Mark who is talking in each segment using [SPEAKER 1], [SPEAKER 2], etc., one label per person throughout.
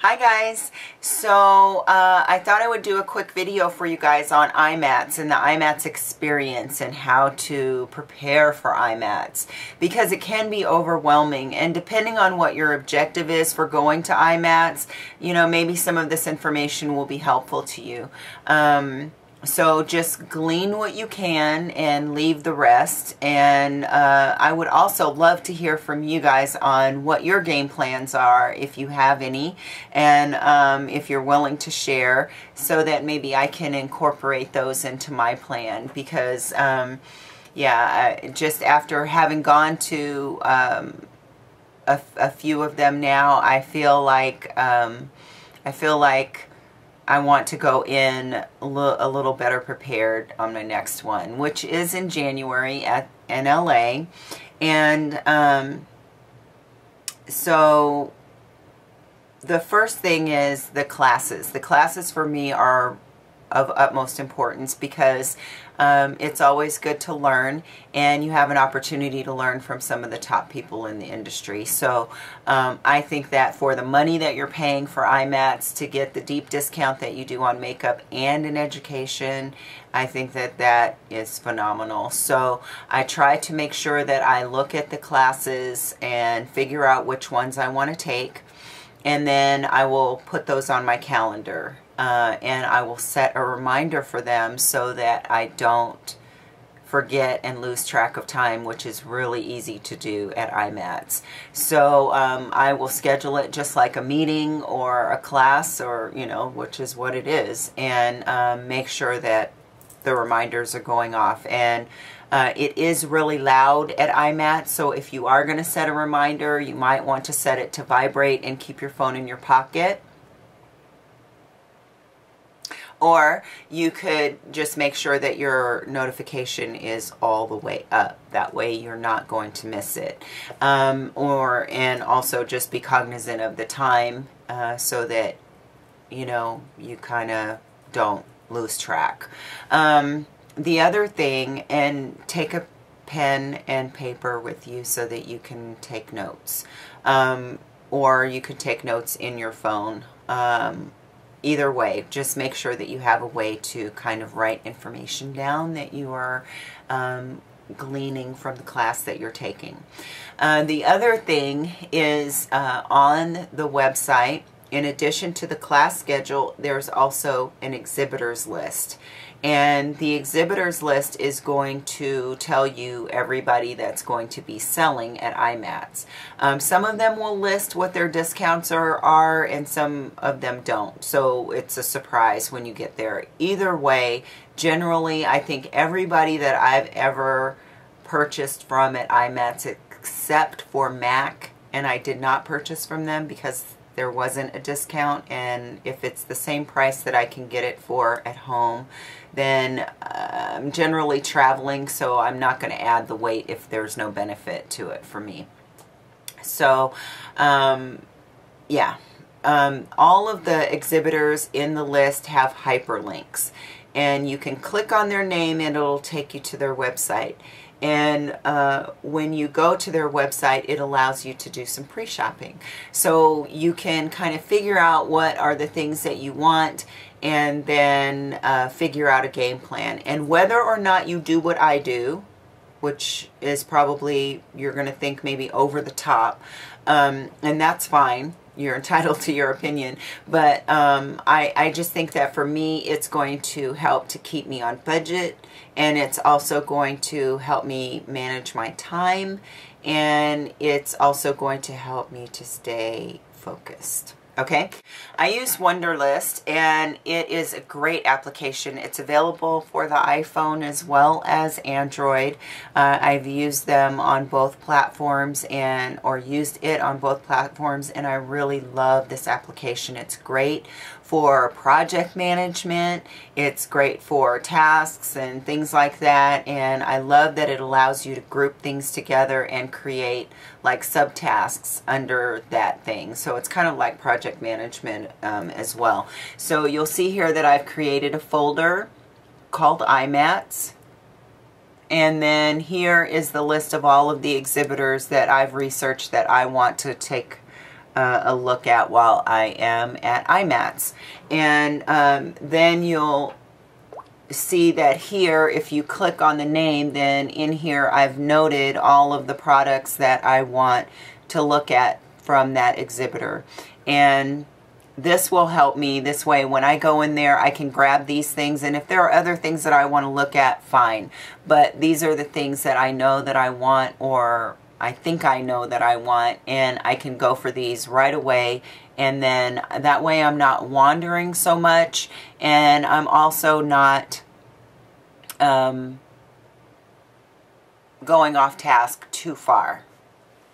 [SPEAKER 1] Hi guys, so I thought I would do a quick video for you guys on IMAT'S and the IMAT'S experience and how to prepare for IMAT'S, because it can be overwhelming, and depending on what your objective is for going to IMAT'S, you know, maybe some of this information will be helpful to you. So just glean what you can and leave the rest. And I would also love to hear from you guys on what your game plans are, if you have any, and if you're willing to share, so that maybe I can incorporate those into my plan. Because yeah, just after having gone to a few of them now, I feel like I want to go in a little better prepared on my next one, which is in January in LA. And so the first thing is the classes. The classes for me are of utmost importance, because it's always good to learn, and you have an opportunity to learn from some of the top people in the industry. So I think that for the money that you're paying for IMAT'S, to get the deep discount that you do on makeup and in education, I think that that is phenomenal. So I try to make sure that I look at the classes and figure out which ones I want to take, and then I will put those on my calendar. And I will set a reminder for them so that I don't forget and lose track of time, which is really easy to do at IMAT'S. So I will schedule it just like a meeting or a class, or, you know, which is what it is, and make sure that the reminders are going off. And it is really loud at IMAT'S, so if you are going to set a reminder, you might want to set it to vibrate and keep your phone in your pocket. Or you could just make sure that your notification is all the way up. That way you're not going to miss it. And also just be cognizant of the time, so that, you know, you kind of don't lose track. The other thing, and take a pen and paper with you so that you can take notes. Or you could take notes in your phone. Either way, just make sure that you have a way to kind of write information down that you are gleaning from the class that you're taking. The other thing is, on the website, in addition to the class schedule, there's also an exhibitors list. And the exhibitors list is going to tell you everybody that's going to be selling at IMAT'S. Some of them will list what their discounts are, and some of them don't. So it's a surprise when you get there. Either way, generally, I think everybody that I've ever purchased from at IMAT'S, except for MAC, and I did not purchase from them because there wasn't a discount, and if it's the same price that I can get it for at home, then I'm generally traveling, so I'm not going to add the weight if there's no benefit to it for me. So yeah, all of the exhibitors in the list have hyperlinks, and you can click on their name and it'll take you to their website. And when you go to their website, it allows you to do some pre-shopping. So you can kind of figure out what are the things that you want, and then figure out a game plan. And whether or not you do what I do, which is probably, you're going to think maybe over the top, and that's fine. You're entitled to your opinion, but I just think that for me, it's going to help to keep me on budget, and it's also going to help me manage my time, and it's also going to help me to stay focused. Okay, I use Wunderlist, and it is a great application. It's available for the iPhone as well as Android. I've used them on both platforms, or used it on both platforms, and I really love this application. It's great for project management. It's great for tasks and things like that, and I love that it allows you to group things together and create like subtasks under that thing. So it's kind of like project management as well. So you'll see here that I've created a folder called IMAT'S, and then here is the list of all of the exhibitors that I've researched that I want to take a look at while I am at IMAT'S. And then you'll see that here, if you click on the name, then in here I've noted all of the products that I want to look at from that exhibitor. And this will help me. This way, when I go in there, I can grab these things. And if there are other things that I want to look at, fine. But these are the things that I know that I want, or I think I know that I want, and I can go for these right away. And then that way I'm not wandering so much, and I'm also not going off task too far,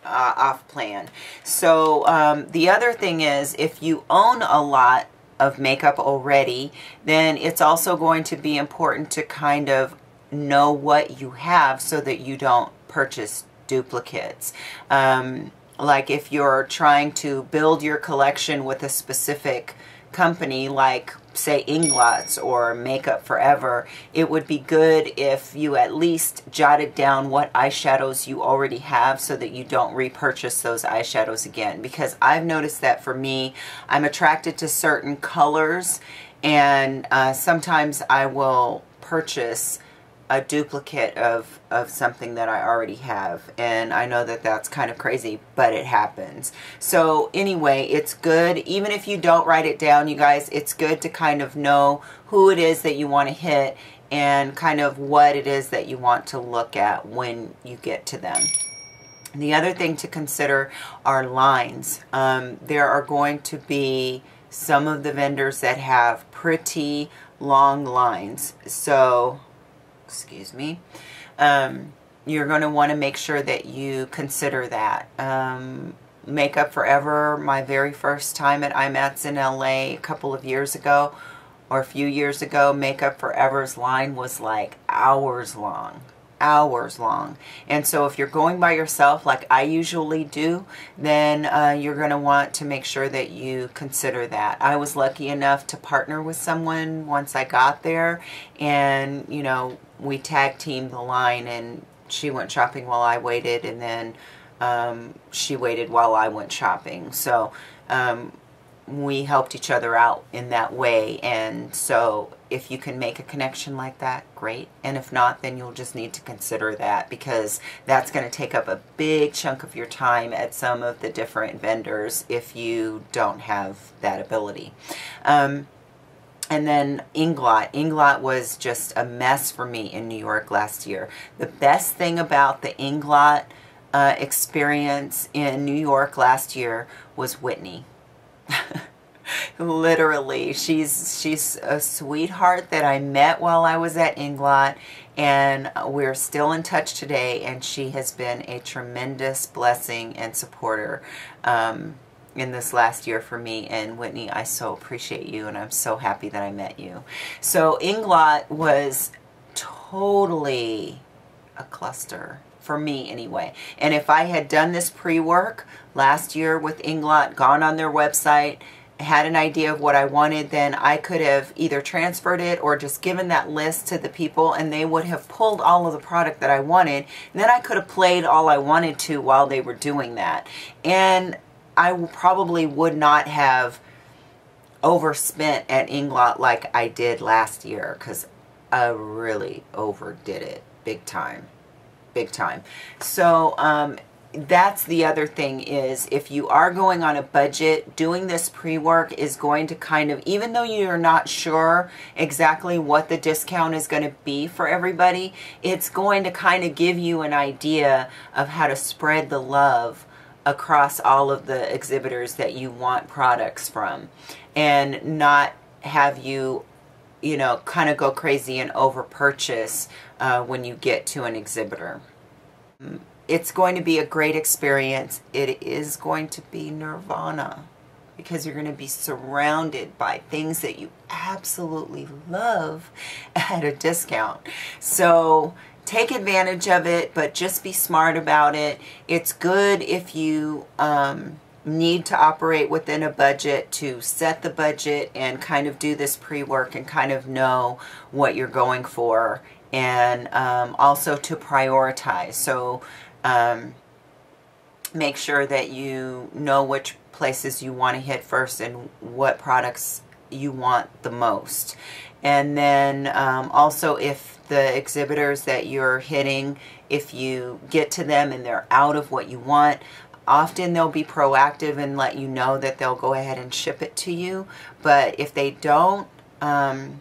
[SPEAKER 1] off plan. So the other thing is, if you own a lot of makeup already, then it's also going to be important to kind of know what you have so that you don't purchase duplicates. Like if you're trying to build your collection with a specific company, like say IMAT'S or Makeup Forever, it would be good if you at least jotted down what eyeshadows you already have so that you don't repurchase those eyeshadows again. Because I've noticed that for me, I'm attracted to certain colors, and sometimes I will purchase a duplicate of something that I already have, and I know that that's kind of crazy, but it happens. So anyway, it's good, even if you don't write it down, you guys, it's good to kind of know who it is that you want to hit and kind of what it is that you want to look at when you get to them. The other thing to consider are lines. There are going to be some of the vendors that have pretty long lines, so excuse me, you're going to want to make sure that you consider that. Makeup Forever, my very first time at IMAT'S in LA a couple of years ago, or a few years ago, Makeup Forever's line was like hours long. And so if you're going by yourself like I usually do, then you're going to want to make sure that you consider that. I was lucky enough to partner with someone once I got there, and you know, we tag teamed the line, and she went shopping while I waited, and then she waited while I went shopping. So we helped each other out in that way. And so if you can make a connection like that, great. And if not, then you'll just need to consider that, because that's going to take up a big chunk of your time at some of the different vendors if you don't have that ability. And then Inglot. Inglot was just a mess for me in New York last year. The best thing about the Inglot experience in New York last year was Whitney. Literally, she's a sweetheart that I met while I was at Inglot, and we're still in touch today, and she has been a tremendous blessing and supporter in this last year for me. And Whitney, I so appreciate you, and I'm so happy that I met you. So Inglot was totally a cluster for me anyway. And if I had done this pre-work last year with Inglot, gone on their website, had an idea of what I wanted, then I could have either transferred it or just given that list to the people, and they would have pulled all of the product that I wanted, and then I could have played all I wanted to while they were doing that. And I probably would not have overspent at Inglot like I did last year, because I really overdid it big time. Big time. So that's the other thing, is if you are going on a budget, doing this pre-work is going to kind of, even though you're not sure exactly what the discount is going to be for everybody, it's going to kind of give you an idea of how to spread the love across all of the exhibitors that you want products from, and not have you, you know, kind of go crazy and over purchase when you get to an exhibitor. It's going to be a great experience. It is going to be nirvana, because you're going to be surrounded by things that you absolutely love at a discount. So take advantage of it, but just be smart about it. It's good if you need to operate within a budget, to set the budget and kind of do this pre-work and kind of know what you're going for, and also to prioritize. So make sure that you know which places you want to hit first and what products you want the most. And then also, if the exhibitors that you're hitting, if you get to them and they're out of what you want, often they'll be proactive and let you know that they'll go ahead and ship it to you. But if they don't, then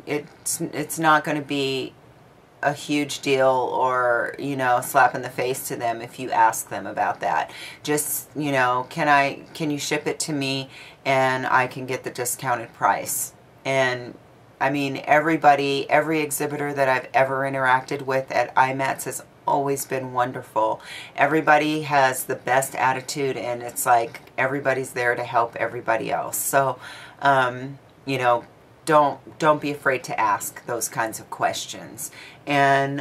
[SPEAKER 1] it's not going to be a huge deal or, you know, slap in the face to them if you ask them about that. Just, you know, can you ship it to me and I can get the discounted price? And I mean, every exhibitor that I've ever interacted with at IMAT'S has always been wonderful. Everybody has the best attitude, and it's like everybody's there to help everybody else. So, you know, don't be afraid to ask those kinds of questions. And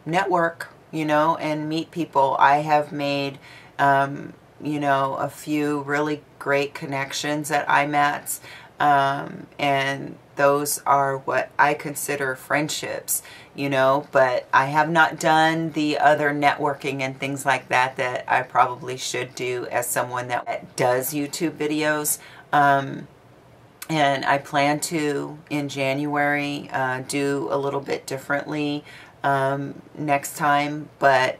[SPEAKER 1] network, you know, and meet people. I have made, you know, a few really great connections at IMAT'S, and those are what I consider friendships, you know, but I have not done the other networking and things like that that I probably should do as someone that does YouTube videos. And I plan to, in January, do a little bit differently next time. But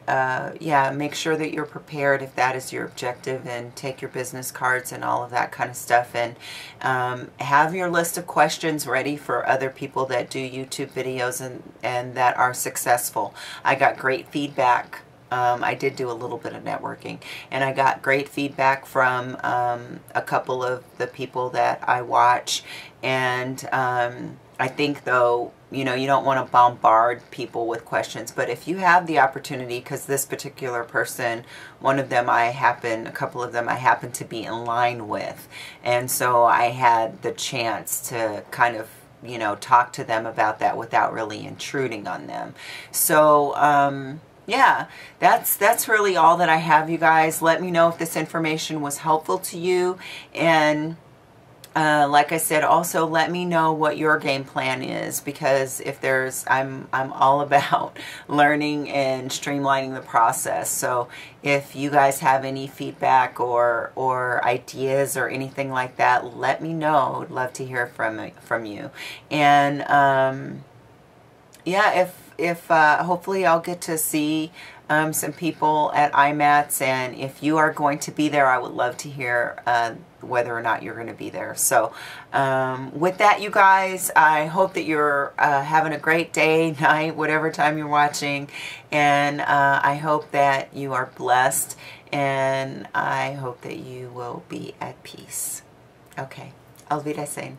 [SPEAKER 1] yeah, make sure that you're prepared if that is your objective, and take your business cards and all of that kind of stuff. And have your list of questions ready for other people that do YouTube videos and that are successful. I got great feedback. I did do a little bit of networking, and I got great feedback from a couple of the people that I watch. And I think, though, you know, you don't want to bombard people with questions, but if you have the opportunity, because this particular person, a couple of them I happen to be in line with, and so I had the chance to kind of, you know, talk to them about that without really intruding on them. So, yeah, that's really all that I have, you guys. Let me know if this information was helpful to you. And like I said, also let me know what your game plan is, because if I'm all about learning and streamlining the process. So if you guys have any feedback or ideas or anything like that, let me know. I'd love to hear from you. And yeah, if hopefully I'll get to see some people at IMAT'S, and if you are going to be there, I would love to hear whether or not you're going to be there. So with that, you guys, I hope that you're having a great day, night, whatever time you're watching, and I hope that you are blessed, and I hope that you will be at peace. Okay, Auf Wiedersehen.